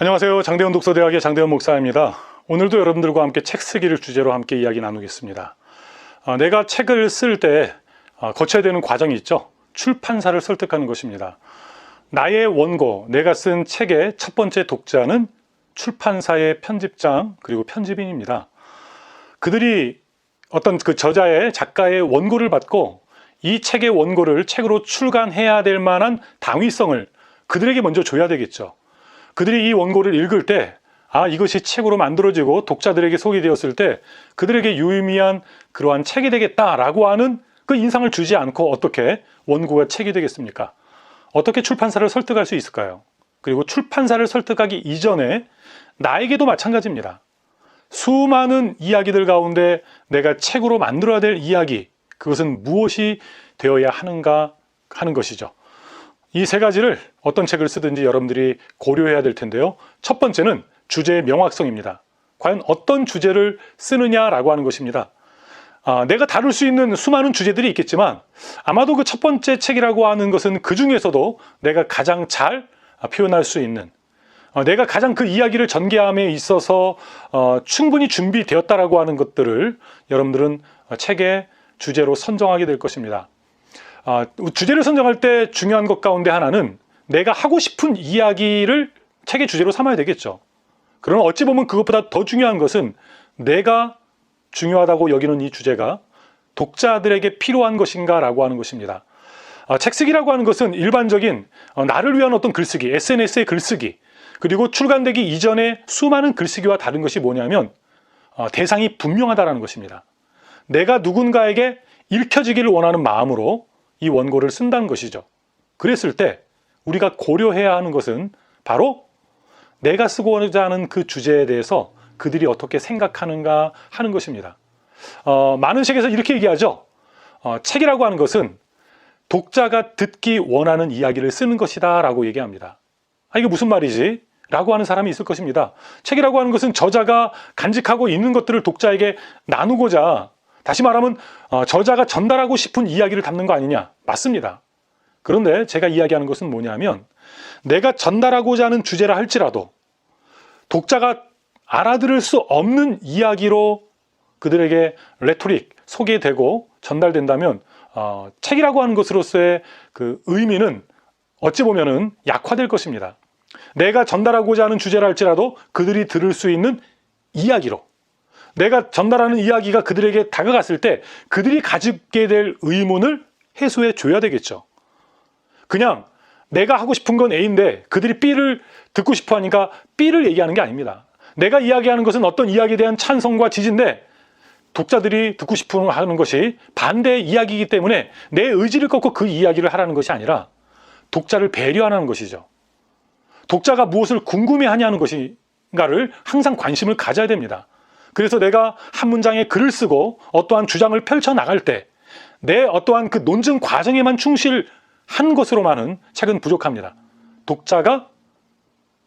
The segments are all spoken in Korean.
안녕하세요. 장대현 독서대학의 장대현 목사입니다. 오늘도 여러분들과 함께 책 쓰기를 주제로 함께 이야기 나누겠습니다. 내가 책을 쓸 때 거쳐야 되는 과정이 있죠. 출판사를 설득하는 것입니다. 나의 원고, 내가 쓴 책의 첫 번째 독자는 출판사의 편집장 그리고 편집인입니다. 그들이 어떤 그 저자의 작가의 원고를 받고 이 책의 원고를 책으로 출간해야 될 만한 당위성을 그들에게 먼저 줘야 되겠죠. 그들이 이 원고를 읽을 때 이것이 책으로 만들어지고 독자들에게 소개되었을 때 그들에게 유의미한 그러한 책이 되겠다라고 하는 그 인상을 주지 않고 어떻게 원고가 책이 되겠습니까? 어떻게 출판사를 설득할 수 있을까요? 그리고 출판사를 설득하기 이전에 나에게도 마찬가지입니다. 수많은 이야기들 가운데 내가 책으로 만들어야 될 이야기, 그것은 무엇이 되어야 하는가 하는 것이죠. 이 세 가지를 어떤 책을 쓰든지 여러분들이 고려해야 될 텐데요. 첫 번째는 주제의 명확성입니다. 과연 어떤 주제를 쓰느냐라고 하는 것입니다. 내가 다룰 수 있는 수많은 주제들이 있겠지만 아마도 그 첫 번째 책이라고 하는 것은 그 중에서도 내가 가장 잘 표현할 수 있는, 내가 가장 그 이야기를 전개함에 있어서 충분히 준비되었다라고 하는 것들을 여러분들은 책의 주제로 선정하게 될 것입니다. 주제를 선정할 때 중요한 것 가운데 하나는 내가 하고 싶은 이야기를 책의 주제로 삼아야 되겠죠. 그러나 어찌 보면 그것보다 더 중요한 것은 내가 중요하다고 여기는 이 주제가 독자들에게 필요한 것인가 라고 하는 것입니다. 책 쓰기라고 하는 것은 일반적인 나를 위한 어떤 글쓰기, SNS의 글쓰기, 그리고 출간되기 이전의 수많은 글쓰기와 다른 것이 뭐냐면 대상이 분명하다는 것입니다. 내가 누군가에게 읽혀지기를 원하는 마음으로 이 원고를 쓴다는 것이죠. 그랬을 때 우리가 고려해야 하는 것은 바로 내가 쓰고자 하는 그 주제에 대해서 그들이 어떻게 생각하는가 하는 것입니다. 많은 책에서 이렇게 얘기하죠. 책이라고 하는 것은 독자가 듣기 원하는 이야기를 쓰는 것이다 라고 얘기합니다. 이게 무슨 말이지? 라고 하는 사람이 있을 것입니다. 책이라고 하는 것은 저자가 간직하고 있는 것들을 독자에게 나누고자, 다시 말하면 저자가 전달하고 싶은 이야기를 담는 거 아니냐? 맞습니다. 그런데 제가 이야기하는 것은 뭐냐면 내가 전달하고자 하는 주제라 할지라도 독자가 알아들을 수 없는 이야기로 그들에게 레토릭, 소개되고 전달된다면 책이라고 하는 것으로서의 그 의미는 어찌 보면은 약화될 것입니다. 내가 전달하고자 하는 주제라 할지라도 그들이 들을 수 있는 이야기로, 내가 전달하는 이야기가 그들에게 다가갔을 때 그들이 가지게 될 의문을 해소해 줘야 되겠죠. 그냥 내가 하고 싶은 건 A인데 그들이 B를 듣고 싶어 하니까 B를 얘기하는 게 아닙니다. 내가 이야기하는 것은 어떤 이야기에 대한 찬성과 지지인데 독자들이 듣고 싶어 하는 것이 반대의 이야기이기 때문에 내 의지를 꺾고 그 이야기를 하라는 것이 아니라 독자를 배려하는 것이죠. 독자가 무엇을 궁금해하냐는 것인가를 항상 관심을 가져야 됩니다. 그래서 내가 한 문장의 글을 쓰고 어떠한 주장을 펼쳐나갈 때 내 어떠한 그 논증 과정에만 충실한 것으로만은 책은 부족합니다. 독자가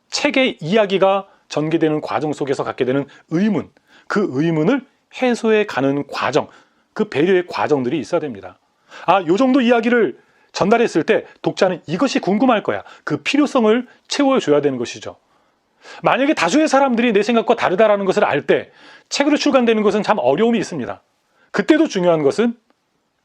책의 이야기가 전개되는 과정 속에서 갖게 되는 의문, 그 의문을 해소해 가는 과정, 그 배려의 과정들이 있어야 됩니다. 요 정도 이야기를 전달했을 때 독자는 이것이 궁금할 거야. 그 필요성을 채워줘야 되는 것이죠. 만약에 다수의 사람들이 내 생각과 다르다라는 것을 알 때 책으로 출간되는 것은 참 어려움이 있습니다. 그때도 중요한 것은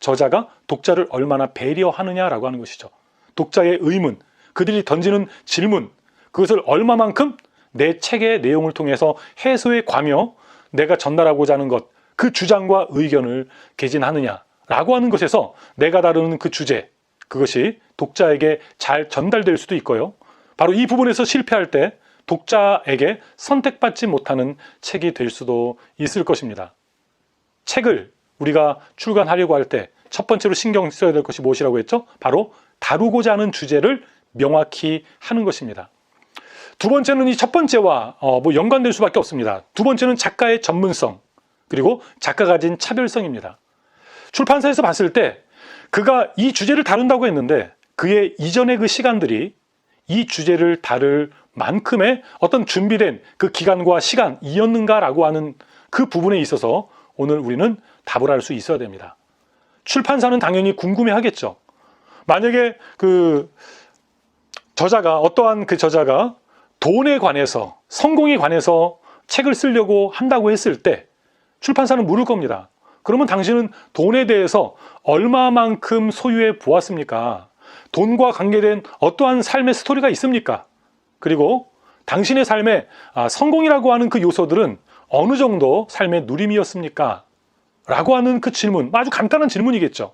저자가 독자를 얼마나 배려하느냐라고 하는 것이죠. 독자의 의문, 그들이 던지는 질문, 그것을 얼마만큼 내 책의 내용을 통해서 해소해 가며 내가 전달하고자 하는 것, 그 주장과 의견을 개진하느냐라고 하는 것에서 내가 다루는 그 주제, 그것이 독자에게 잘 전달될 수도 있고요. 바로 이 부분에서 실패할 때 독자에게 선택받지 못하는 책이 될 수도 있을 것입니다. 책을 우리가 출간하려고 할 때 첫 번째로 신경 써야 될 것이 무엇이라고 했죠? 바로 다루고자 하는 주제를 명확히 하는 것입니다. 두 번째는 이 첫 번째와 연관될 수밖에 없습니다. 두 번째는 작가의 전문성, 그리고 작가가 가진 차별성입니다. 출판사에서 봤을 때 그가 이 주제를 다룬다고 했는데 그의 이전의 그 시간들이 이 주제를 다룰 만큼의 어떤 준비된 그 기간과 시간이었는가라고 하는 그 부분에 있어서 오늘 우리는 답을 할 수 있어야 됩니다. 출판사는 당연히 궁금해 하겠죠. 만약에 어떠한 그 저자가 돈에 관해서, 성공에 관해서 책을 쓰려고 한다고 했을 때 출판사는 물을 겁니다. 그러면 당신은 돈에 대해서 얼마만큼 소유해 보았습니까? 돈과 관계된 어떠한 삶의 스토리가 있습니까? 그리고 당신의 삶에 성공이라고 하는 그 요소들은 어느 정도 삶의 누림이었습니까? 라고 하는 그 질문, 아주 간단한 질문이겠죠.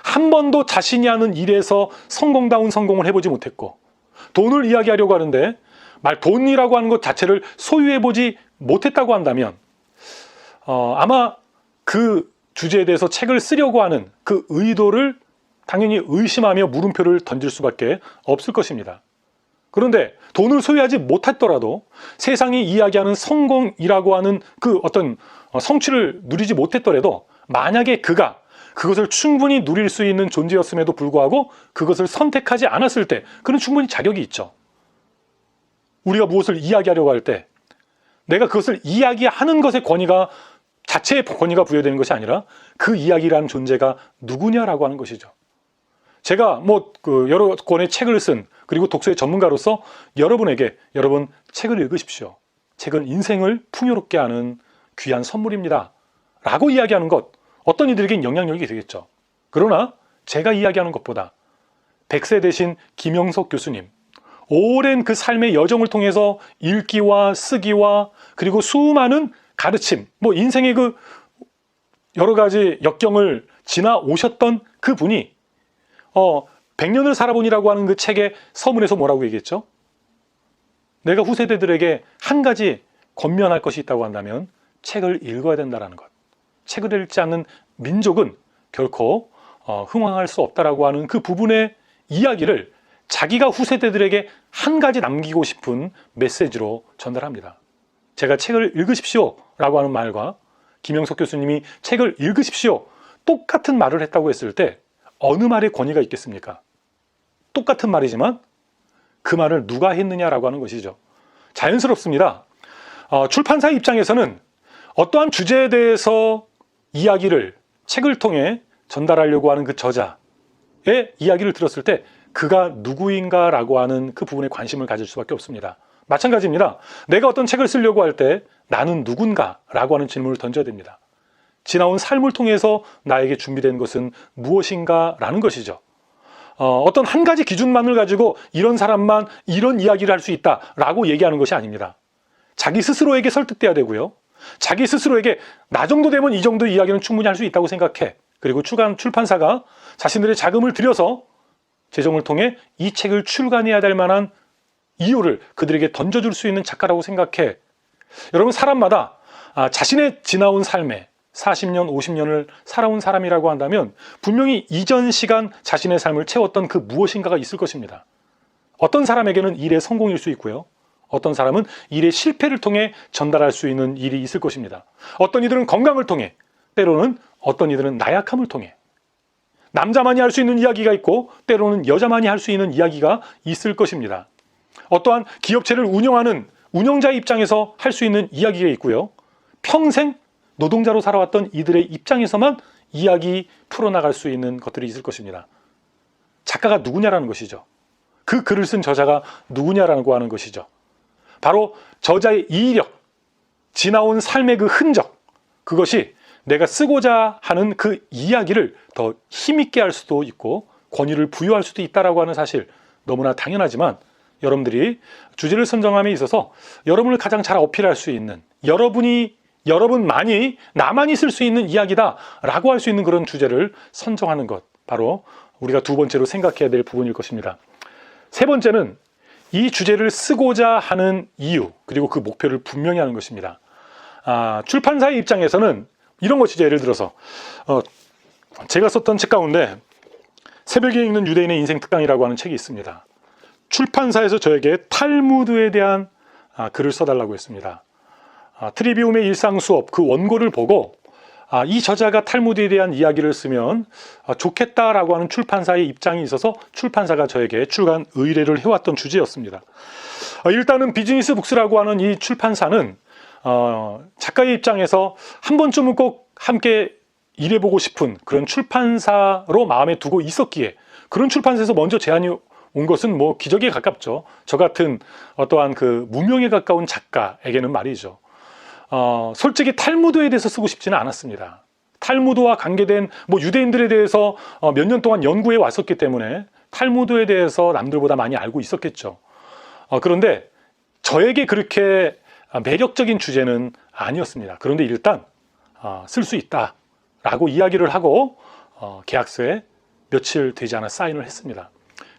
한 번도 자신이 하는 일에서 성공다운 성공을 해보지 못했고, 돈을 이야기하려고 하는데 돈이라고 하는 것 자체를 소유해보지 못했다고 한다면 아마 그 주제에 대해서 책을 쓰려고 하는 그 의도를 당연히 의심하며 물음표를 던질 수밖에 없을 것입니다. 그런데 돈을 소유하지 못했더라도 세상이 이야기하는 성공이라고 하는 그 어떤 성취를 누리지 못했더라도 만약에 그가 그것을 충분히 누릴 수 있는 존재였음에도 불구하고 그것을 선택하지 않았을 때 그는 충분히 자격이 있죠. 우리가 무엇을 이야기하려고 할 때 내가 그것을 이야기하는 것의 권위가 자체의 권위가 부여되는 것이 아니라 그 이야기라는 존재가 누구냐라고 하는 것이죠. 제가 여러 권의 책을 쓴 그리고 독서의 전문가로서 여러분에게 여러분 책을 읽으십시오. 책은 인생을 풍요롭게 하는 귀한 선물입니다. 라고 이야기하는 것 어떤 이들에겐 영향력이 되겠죠. 그러나 제가 이야기하는 것보다 100세 되신 김영석 교수님 오랜 그 삶의 여정을 통해서 읽기와 쓰기와 그리고 수많은 가르침, 인생의 그 여러 가지 역경을 지나오셨던 그 분이 100년을 살아보니라고 하는 그 책의 서문에서 뭐라고 얘기했죠? 내가 후세대들에게 한 가지 권면할 것이 있다고 한다면 책을 읽어야 된다는 것. 책을 읽지 않는 민족은 결코 흥왕할 수 없다라고 하는 그 부분의 이야기를 자기가 후세대들에게 한 가지 남기고 싶은 메시지로 전달합니다. 제가 책을 읽으십시오 라고 하는 말과 김영석 교수님이 책을 읽으십시오 똑같은 말을 했다고 했을 때 어느 말에 권위가 있겠습니까? 똑같은 말이지만 그 말을 누가 했느냐라고 하는 것이죠. 자연스럽습니다. 출판사 입장에서는 어떠한 주제에 대해서 이야기를 책을 통해 전달하려고 하는 그 저자의 이야기를 들었을 때 그가 누구인가라고 하는 그 부분에 관심을 가질 수밖에 없습니다. 마찬가지입니다. 내가 어떤 책을 쓰려고 할 때 나는 누군가라고 하는 질문을 던져야 됩니다. 지나온 삶을 통해서 나에게 준비된 것은 무엇인가라는 것이죠. 어떤 한 가지 기준만을 가지고 이런 사람만 이런 이야기를 할 수 있다라고 얘기하는 것이 아닙니다. 자기 스스로에게 설득돼야 되고요. 자기 스스로에게 나 정도 되면 이 정도 이야기는 충분히 할 수 있다고 생각해. 그리고 출판사가 자신들의 자금을 들여서 재정을 통해 이 책을 출간해야 될 만한 이유를 그들에게 던져줄 수 있는 작가라고 생각해. 여러분 사람마다 자신의 지나온 삶에 40년, 50년을 살아온 사람이라고 한다면 분명히 이전 시간 자신의 삶을 채웠던 그 무엇인가가 있을 것입니다. 어떤 사람에게는 일의 성공일 수 있고요. 어떤 사람은 일의 실패를 통해 전달할 수 있는 일이 있을 것입니다. 어떤 이들은 건강을 통해, 때로는 어떤 이들은 나약함을 통해 남자만이 할 수 있는 이야기가 있고 때로는 여자만이 할 수 있는 이야기가 있을 것입니다. 어떠한 기업체를 운영하는 운영자의 입장에서 할 수 있는 이야기가 있고요. 평생 노동자로 살아왔던 이들의 입장에서만 이야기 풀어나갈 수 있는 것들이 있을 것입니다. 작가가 누구냐라는 것이죠. 그 글을 쓴 저자가 누구냐라고 하는 것이죠. 바로 저자의 이력, 지나온 삶의 그 흔적, 그것이 내가 쓰고자 하는 그 이야기를 더 힘있게 할 수도 있고 권위를 부여할 수도 있다라고 하는 사실 너무나 당연하지만 여러분들이 주제를 선정함에 있어서 여러분을 가장 잘 어필할 수 있는 여러분만이 나만이 쓸 수 있는 이야기다 라고 할 수 있는 그런 주제를 선정하는 것 바로 우리가 두 번째로 생각해야 될 부분일 것입니다. 세 번째는 이 주제를 쓰고자 하는 이유 그리고 그 목표를 분명히 하는 것입니다. 출판사의 입장에서는 이런 것이죠. 예를 들어서 제가 썼던 책 가운데 새벽에 읽는 유대인의 인생 특강이라고 하는 책이 있습니다. 출판사에서 저에게 탈무드에 대한 글을 써달라고 했습니다. 트리비움의 일상 수업 그 원고를 보고 이 저자가 탈무드에 대한 이야기를 쓰면 좋겠다라고 하는 출판사의 입장이 있어서 출판사가 저에게 출간 의뢰를 해왔던 주제였습니다. 일단은 비즈니스 북스라고 하는 이 출판사는 작가의 입장에서 한 번쯤은 꼭 함께 일해보고 싶은 그런 출판사로 마음에 두고 있었기에 그런 출판사에서 먼저 제안이 온 것은 뭐 기적에 가깝죠. 저 같은 어떠한 그 무명에 가까운 작가에게는 말이죠. 솔직히 탈무드에 대해서 쓰고 싶지는 않았습니다. 탈무드와 관계된 뭐 유대인들에 대해서 몇 년 동안 연구해 왔었기 때문에 탈무드에 대해서 남들보다 많이 알고 있었겠죠. 그런데 저에게 그렇게 매력적인 주제는 아니었습니다. 그런데 일단 쓸 수 있다라고 이야기를 하고 계약서에 며칠 되지 않아 사인을 했습니다.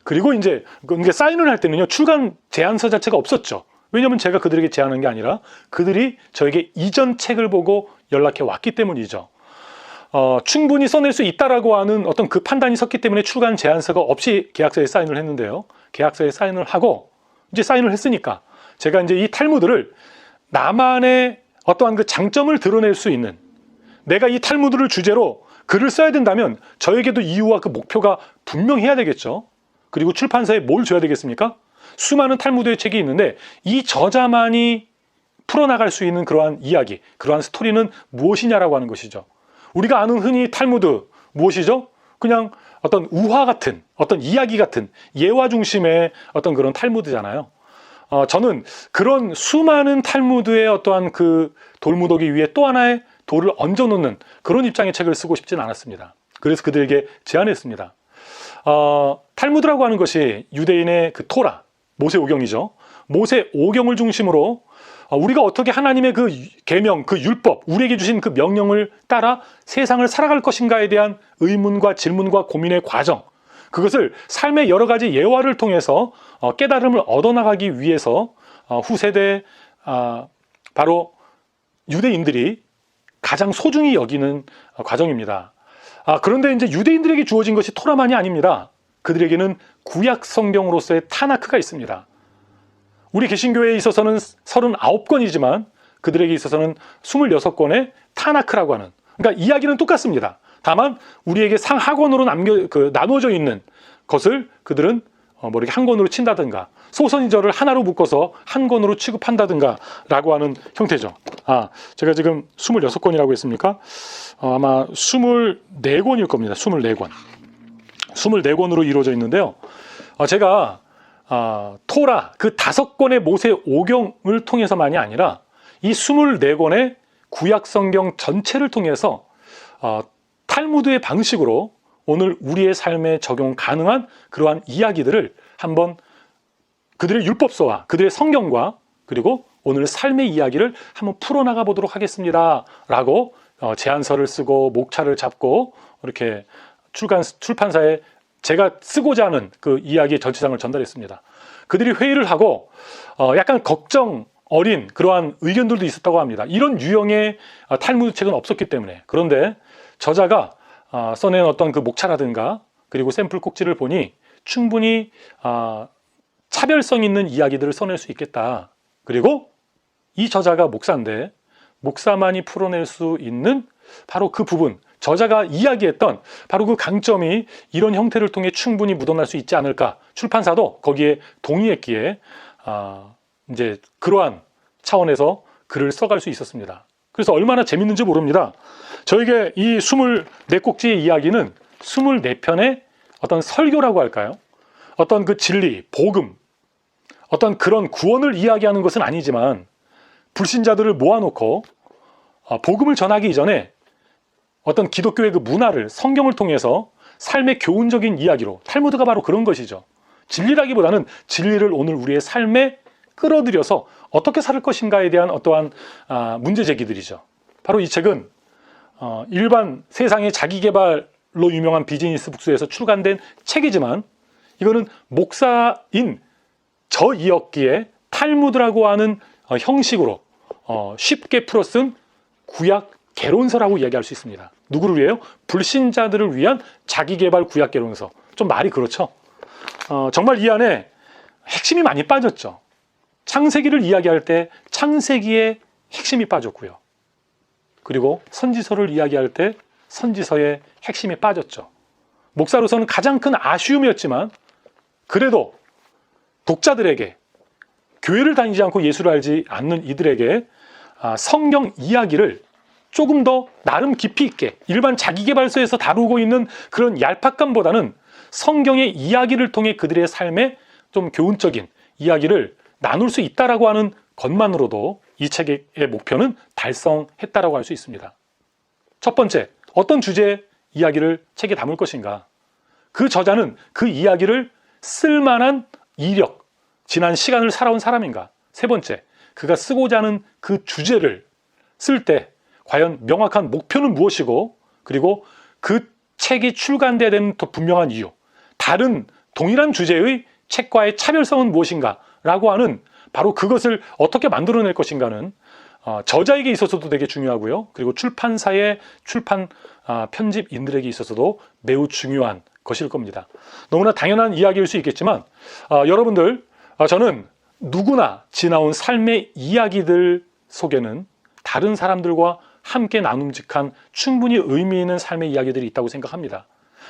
그리고 이제 사인을 할 때는요, 출간 제안서 자체가 없었죠. 왜냐하면 제가 그들에게 제안한 게 아니라 그들이 저에게 이전 책을 보고 연락해 왔기 때문이죠. 충분히 써낼 수 있다라고 하는 어떤 그 판단이 섰기 때문에 출간 제안서가 없이 계약서에 사인을 했는데요. 계약서에 사인을 하고 이제 사인을 했으니까 제가 이제 이 탈무드를 나만의 어떠한 그 장점을 드러낼 수 있는, 내가 이 탈무드를 주제로 글을 써야 된다면 저에게도 이유와 그 목표가 분명해야 되겠죠. 그리고 출판사에 뭘 줘야 되겠습니까? 수많은 탈무드의 책이 있는데 이 저자만이 풀어나갈 수 있는 그러한 이야기, 그러한 스토리는 무엇이냐라고 하는 것이죠. 우리가 아는 흔히 탈무드 무엇이죠? 그냥 어떤 우화 같은, 어떤 이야기 같은 예화 중심의 어떤 그런 탈무드잖아요. 저는 그런 수많은 탈무드의 어떠한 그 돌무더기 위에 또 하나의 돌을 얹어놓는 그런 입장의 책을 쓰고 싶진 않았습니다. 그래서 그들에게 제안했습니다. 탈무드라고 하는 것이 유대인의 그 토라, 모세오경이죠. 모세오경을 중심으로 우리가 어떻게 하나님의 그 계명, 그 율법, 우리에게 주신 그 명령을 따라 세상을 살아갈 것인가에 대한 의문과 질문과 고민의 과정, 그것을 삶의 여러 가지 예화를 통해서 깨달음을 얻어나가기 위해서 후세대 바로 유대인들이 가장 소중히 여기는 과정입니다. 그런데 이제 유대인들에게 주어진 것이 토라만이 아닙니다. 그들에게는 구약 성경으로서의 타나크가 있습니다. 우리 개신교회에 있어서는 39권이지만 그들에게 있어서는 26권의 타나크라고 하는, 그러니까 이야기는 똑같습니다. 다만 우리에게 상하권으로 나누어져 있는 것을 그들은 뭐 이렇게 한 권으로 친다든가 소선지절을 하나로 묶어서 한 권으로 취급한다든가 라고 하는 형태죠. 제가 지금 26권이라고 했습니까? 아마 24권일 겁니다. 24권. 24권으로 이루어져 있는데요. 제가 토라 그 5권의 모세오경을 통해서만이 아니라 이 24권의 구약 성경 전체를 통해서 탈무드의 방식으로 오늘 우리의 삶에 적용 가능한 그러한 이야기들을 한번 그들의 율법서와 그들의 성경과 그리고 오늘 삶의 이야기를 한번 풀어나가 보도록 하겠습니다 라고 제안서를 쓰고 목차를 잡고 이렇게 출판사에 제가 쓰고자 하는 그 이야기의 전체상을 전달했습니다. 그들이 회의를 하고 약간 걱정 어린 그러한 의견들도 있었다고 합니다. 이런 유형의 탈무드 책은 없었기 때문에. 그런데 저자가 써낸 어떤 그 목차라든가 그리고 샘플 꼭지를 보니 충분히 차별성 있는 이야기들을 써낼 수 있겠다. 그리고 이 저자가 목사인데 목사만이 풀어낼 수 있는 바로 그 부분, 저자가 이야기했던 바로 그 강점이 이런 형태를 통해 충분히 묻어날 수 있지 않을까. 출판사도 거기에 동의했기에 이제 그러한 차원에서 글을 써갈 수 있었습니다. 그래서 얼마나 재밌는지 모릅니다. 저에게 이 24꼭지의 이야기는 24편의 어떤 설교라고 할까요? 어떤 그 진리, 복음, 어떤 그런 구원을 이야기하는 것은 아니지만 불신자들을 모아놓고 복음을 전하기 이전에 어떤 기독교의 그 문화를 성경을 통해서 삶의 교훈적인 이야기로, 탈무드가 바로 그런 것이죠. 진리라기보다는 진리를 오늘 우리의 삶에 끌어들여서 어떻게 살 것인가에 대한 어떠한 문제 제기들이죠. 바로 이 책은 일반 세상의 자기계발로 유명한 비즈니스 북스에서 출간된 책이지만 이거는 목사인 저이었기에 탈무드라고 하는 형식으로 쉽게 풀어 쓴 구약 개론서라고 이야기할 수 있습니다. 누구를 위해요? 불신자들을 위한 자기계발 구약 개론서. 좀 말이 그렇죠. 정말 이 안에 핵심이 많이 빠졌죠. 창세기를 이야기할 때 창세기의 핵심이 빠졌고요. 그리고 선지서를 이야기할 때 선지서의 핵심이 빠졌죠. 목사로서는 가장 큰 아쉬움이었지만 그래도 독자들에게, 교회를 다니지 않고 예수를 알지 않는 이들에게 성경 이야기를 조금 더 나름 깊이 있게 일반 자기계발서에서 다루고 있는 그런 얄팍감보다는 성경의 이야기를 통해 그들의 삶의 좀 교훈적인 이야기를 나눌 수 있다라고 하는 것만으로도 이 책의 목표는 달성했다라고 할 수 있습니다. 첫 번째, 어떤 주제의 이야기를 책에 담을 것인가? 그 저자는 그 이야기를 쓸만한 이력, 지난 시간을 살아온 사람인가? 세 번째, 그가 쓰고자 하는 그 주제를 쓸 때 과연 명확한 목표는 무엇이고, 그리고 그 책이 출간돼야 되는 더 분명한 이유, 다른 동일한 주제의 책과의 차별성은 무엇인가 라고 하는 바로 그것을 어떻게 만들어낼 것인가는 저자에게 있어서도 되게 중요하고요. 그리고 출판사의 출판 편집인들에게 있어서도 매우 중요한 것일 겁니다. 너무나 당연한 이야기일 수 있겠지만 여러분들, 저는 누구나 지나온 삶의 이야기들 속에는 다른 사람들과 함께 나눔직한 충분히 의미 있는 삶의 이야기들이 있다고 생각합니다.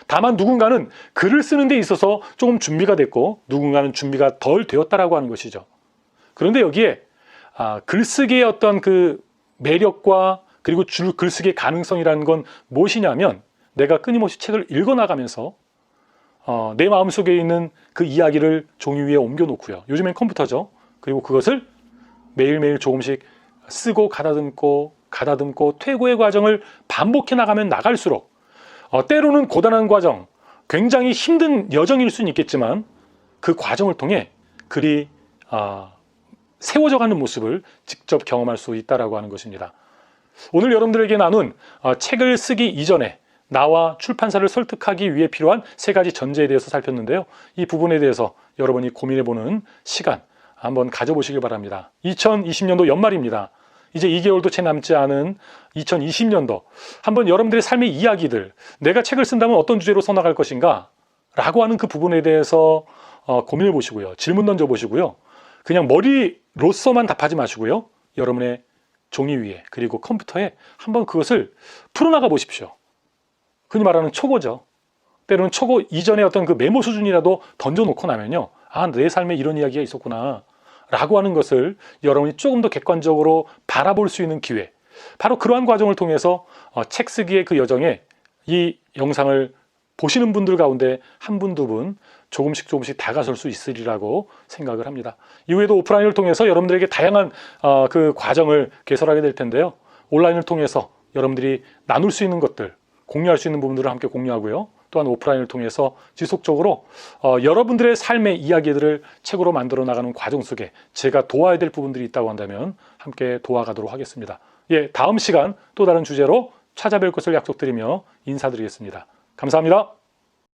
다만 누군가는 글을 쓰는 데 있어서 조금 준비가 됐고 누군가는 준비가 덜 되었다라고 하는 것이죠. 그런데 여기에 글쓰기의 어떤 그 매력과 그리고 글쓰기의 가능성이라는 건 무엇이냐면, 내가 끊임없이 책을 읽어나가면서 내 마음속에 있는 그 이야기를 종이 위에 옮겨놓고요. 요즘엔 컴퓨터죠. 그리고 그것을 매일매일 조금씩 쓰고 가다듬고 퇴고의 과정을 반복해 나가면 나갈수록 때로는 고단한 과정, 굉장히 힘든 여정일 수는 있겠지만 그 과정을 통해 글이 세워져가는 모습을 직접 경험할 수 있다라고 하는 것입니다. 오늘 여러분들에게 나눈 책을 쓰기 이전에 나와 출판사를 설득하기 위해 필요한 세 가지 전제에 대해서 살폈는데요. 이 부분에 대해서 여러분이 고민해보는 시간 한번 가져보시길 바랍니다. 2020년도 연말입니다. 이제 2개월도 채 남지 않은 2020년도, 한번 여러분들의 삶의 이야기들, 내가 책을 쓴다면 어떤 주제로 써나갈 것인가 라고 하는 그 부분에 대해서 고민해 보시고요. 질문 던져 보시고요. 그냥 머리로서만 답하지 마시고요. 여러분의 종이 위에 그리고 컴퓨터에 한번 그것을 풀어나가 보십시오. 흔히 말하는 초고죠. 때로는 초고 이전에 어떤 그 메모 수준이라도 던져놓고 나면요, 내 삶에 이런 이야기가 있었구나 라고 하는 것을 여러분이 조금 더 객관적으로 바라볼 수 있는 기회, 바로 그러한 과정을 통해서 책 쓰기의 그 여정에 이 영상을 보시는 분들 가운데 한 분, 두 분 조금씩 다가설 수 있으리라고 생각을 합니다. 이후에도 오프라인을 통해서 여러분들에게 다양한 그 과정을 개설하게 될 텐데요. 온라인을 통해서 여러분들이 나눌 수 있는 것들, 공유할 수 있는 부분들을 함께 공유하고요. 또한 오프라인을 통해서 지속적으로 여러분들의 삶의 이야기들을 책으로 만들어 나가는 과정 속에 제가 도와야 될 부분들이 있다고 한다면 함께 도와가도록 하겠습니다. 다음 시간 또 다른 주제로 찾아뵐 것을 약속드리며 인사드리겠습니다. 감사합니다.